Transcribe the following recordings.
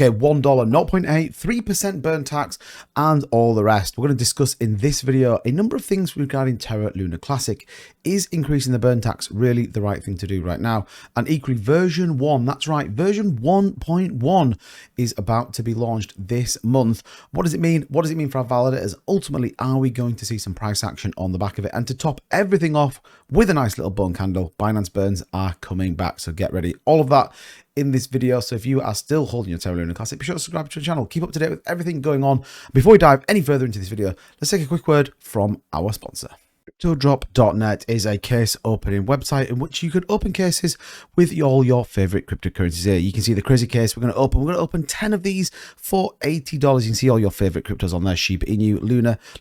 Okay, $1, 0.8, 3% burn tax, and all the rest. We're going to discuss in this video a number of things regarding Terra Luna Classic. Is increasing the burn tax really the right thing to do right now? And equally, version 1, that's right, version 1.1 is about to be launched this month. What does it mean? What does it mean for our validators? Ultimately, are we going to see some price action on the back of it? And to top everything off with a nice little bone candle, Binance burns are coming back. So get ready. All of that in this video. So if you are still holding your Terra Luna Classic, be sure to subscribe to the channel. Keep up to date with everything going on. Before we dive any further into this video, let's take a quick word from our sponsor. CryptoDrop.net is a case opening website in which you can open cases with all your favorite cryptocurrencies here. You can see the crazy case we're going to open 10 of these for $80. You can see all your favorite cryptos on there: Shiba Inu,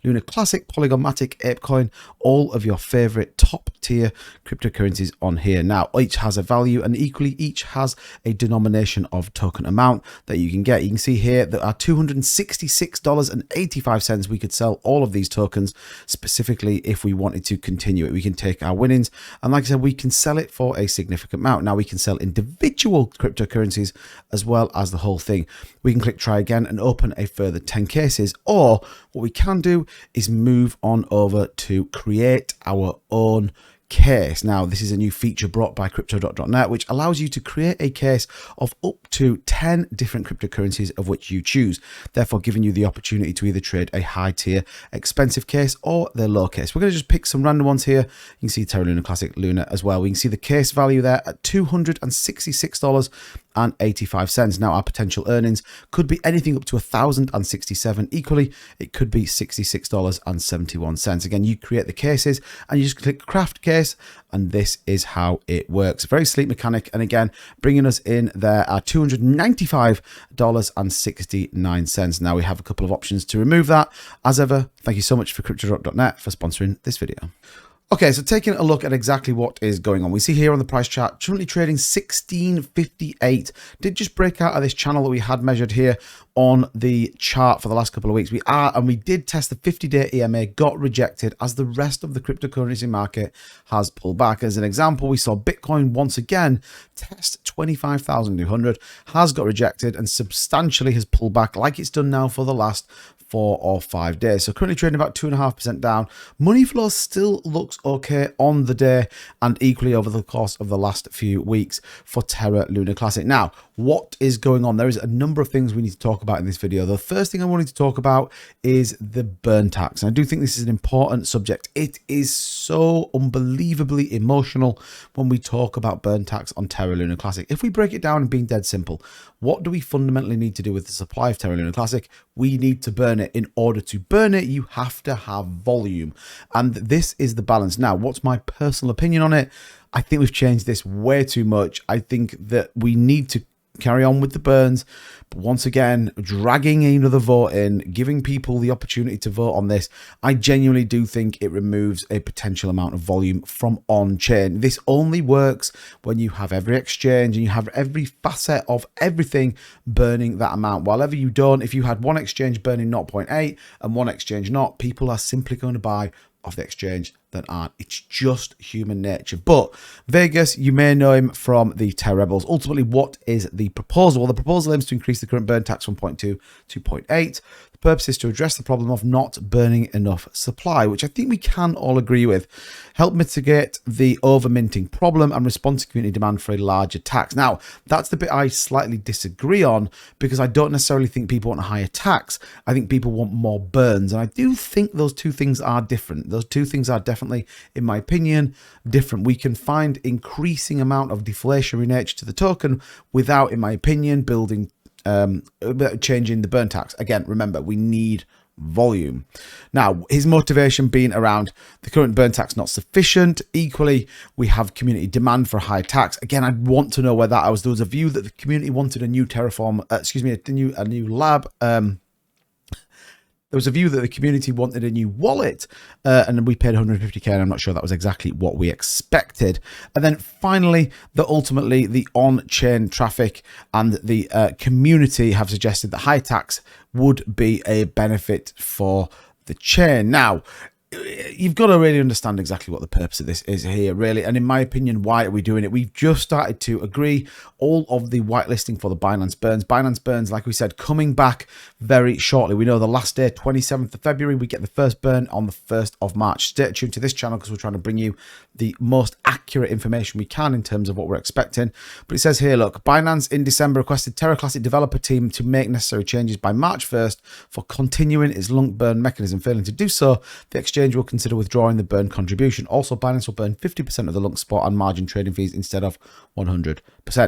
Luna Classic, Polygon Matic, Apecoin, all of your favorite top tier cryptocurrencies on here. Now, each has a value and equally each has a denomination of token amount that you can get. You can see here that are $266.85 we could sell all of these tokens, specifically if we wanted to continue it. We can take our winnings, and like I said, we can sell it for a significant amount. Now we can sell individual cryptocurrencies as well as the whole thing. We can click try again and open a further 10 cases, or what we can do is move on over to create our own case. Now, this is a new feature brought by CryptoDrop.net, which allows you to create a case of up to 10 different cryptocurrencies of which you choose, therefore giving you the opportunity to either trade a high tier expensive case or the low case. We're going to just pick some random ones here. You can see Terra Luna Classic Luna as well. We can see the case value there at $266.85. Now, our potential earnings could be anything up to $1,067. Equally, it could be $66.71. Again, you create the cases and you just click craft case, and this is how it works. Very sleek mechanic, and again, bringing us in there at $295.69. Now we have a couple of options to remove that. As ever, thank you so much for CryptoDrop.net for sponsoring this video. Okay, so taking a look at exactly what is going on, we see here on the price chart, currently trading 16.58. Did just break out of this channel that we had measured here on the chart for the last couple of weeks. We did test the 50-day EMA, got rejected as the rest of the cryptocurrency market has pulled back. As an example, we saw Bitcoin once again test 25,200, has got rejected and substantially has pulled back like it's done now for the last 4 or 5 days. So currently trading about 2.5% down. Money flow still looks okay on the day and equally over the course of the last few weeks for Terra Luna Classic. Now, what is going on? There is a number of things we need to talk about in this video. The first thing I wanted to talk about is the burn tax. And I do think this is an important subject. It is so unbelievably emotional when we talk about burn tax on Terra Luna Classic. If we break it down and being dead simple, what do we fundamentally need to do with the supply of Terra Luna Classic? We need to burn it. In order to burn it, you have to have volume. And this is the balance. Now, what's my personal opinion on it? I think we've changed this way too much. I think that we need to carry on with the burns, but once again, dragging another vote in, giving people the opportunity to vote on this, I genuinely do think it removes a potential amount of volume from on-chain. This only works when you have every exchange and you have every facet of everything burning that amount. Whatever you don't, if you had one exchange burning 0.8 and one exchange not, people are simply going to buy off the exchange that aren't. It's just human nature. But Vegas, you may know him from the Terra Rebels. Ultimately, what is the proposal? Well, the proposal aims to increase the current burn tax from 0.2 to 0.8. The purpose is to address the problem of not burning enough supply, which I think we can all agree with. Help mitigate the over-minting problem and respond to community demand for a larger tax. Now, that's the bit I slightly disagree on, because I don't necessarily think people want a higher tax. I think people want more burns. And I do think those two things are different. Those two things are definitely, in my opinion, different. We can find increasing amount of deflationary nature to the token without, in my opinion, changing the burn tax. Again, remember, we need volume. Now, his motivation being around the current burn tax not sufficient. Equally, we have community demand for a high tax. Again, I want to know where that was. There was a view that the community wanted a new Terraform, a new lab. There was a view that the community wanted a new wallet, and we paid 150k, and I'm not sure that was exactly what we expected. And then finally, that ultimately the on-chain traffic and the community have suggested that high tax would be a benefit for the chain. Now, you've got to really understand exactly what the purpose of this is here, really. And in my opinion, why are we doing it? We've just started to agree all of the whitelisting for the Binance burns. Binance burns, like we said, coming back very shortly. We know the last day, 27th of February, we get the first burn on the 1st of March. Stay tuned to this channel because we're trying to bring you the most accurate information we can in terms of what we're expecting. But it says here, look, Binance in December requested Terra Classic developer team to make necessary changes by March 1st for continuing its LUNC burn mechanism. Failing to do so, the exchange will consider withdrawing the burn contribution. Also, Binance will burn 50% of the LUNC spot and margin trading fees instead of 100%.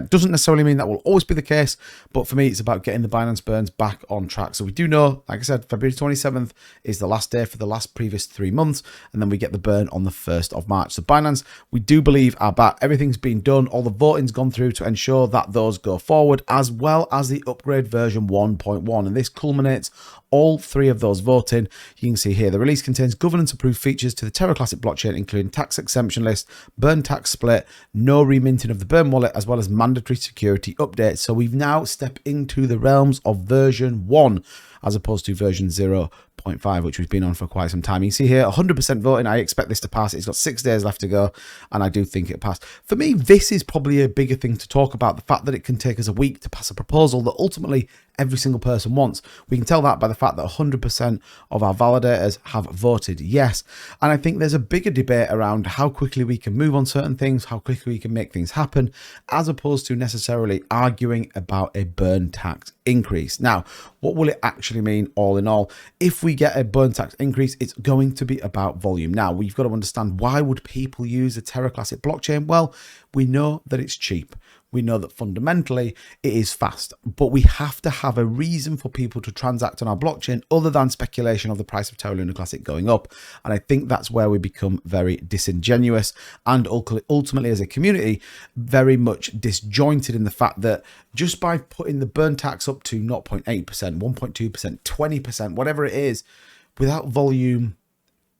Doesn't necessarily mean that will always be the case, but for me, it's about getting the Binance burns back on track. So we do know, like I said, February 27th is the last day for the last previous 3 months, and then we get the burn on the 1st of March. So Binance, we do believe are back. Everything's been done. All the voting's gone through to ensure that those go forward, as well as the upgrade version 1.1. And this culminates all 3 of those voting. You can see here the release contains governance approved features to the Terra Classic blockchain, including tax exemption list, burn tax split, no reminting of the burn wallet, as well as mandatory security updates. So we've now stepped into the realms of version 1 as opposed to version 0.5, which we've been on for quite some time. You can see here 100% voting. I expect this to pass. It's got 6 days left to go, and I do think it passed. For me, this is probably a bigger thing to talk about, the fact that it can take us a week to pass a proposal that ultimately every single person wants. We can tell that by the fact that 100% of our validators have voted yes. And I think there's a bigger debate around how quickly we can move on certain things, how quickly we can make things happen, as opposed to necessarily arguing about a burn tax increase. Now, what will it actually mean all in all? If we get a burn tax increase, it's going to be about volume. Now, we've got to understand, why would people use a Terra Classic blockchain? Well, we know that it's cheap. We know that fundamentally it is fast, but we have to have a reason for people to transact on our blockchain other than speculation of the price of Terra Luna Classic going up. And I think that's where we become very disingenuous and ultimately as a community, very much disjointed in the fact that just by putting the burn tax up to 0.8%, 1.2%, 20%, whatever it is, without volume,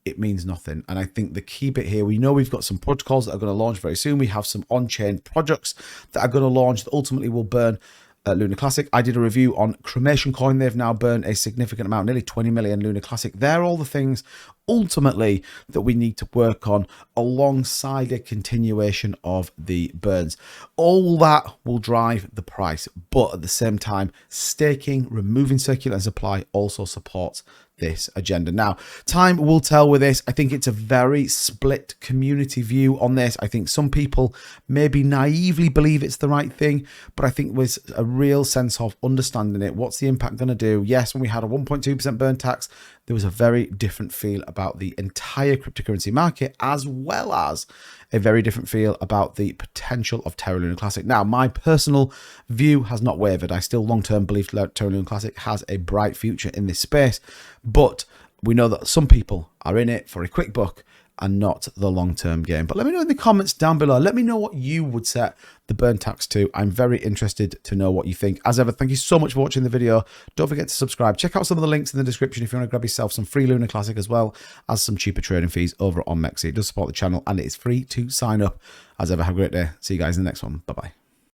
it means nothing. And I think the key bit here, we know we've got some protocols that are going to launch very soon. We have some on-chain projects that are going to launch that ultimately will burn Luna Classic. I did a review on Cremation Coin. They've now burned a significant amount, nearly 20 million Luna Classic. They're all the things ultimately that we need to work on alongside a continuation of the burns. All that will drive the price, but at the same time, staking, removing circulating supply also supports this agenda. Now, time will tell with this. I think it's a very split community view on this. I think some people maybe naively believe it's the right thing, but I think with a real sense of understanding it, what's the impact going to do? Yes, when we had a 1.2% burn tax, there was a very different feel about the entire cryptocurrency market, as well as a very different feel about the potential of Terra Luna Classic. Now, my personal view has not wavered. I still long-term believe Terra Luna Classic has a bright future in this space, but we know that some people are in it for a quick buck and not the long-term game. But let me know in the comments down below. Let me know what you would set the burn tax to. I'm very interested to know what you think. As ever, thank you so much for watching the video. Don't forget to subscribe. Check out some of the links in the description if you want to grab yourself some free Luna Classic, as well as some cheaper trading fees over on Mexi. It does support the channel and it is free to sign up. As ever, have a great day. See you guys in the next one. Bye-bye.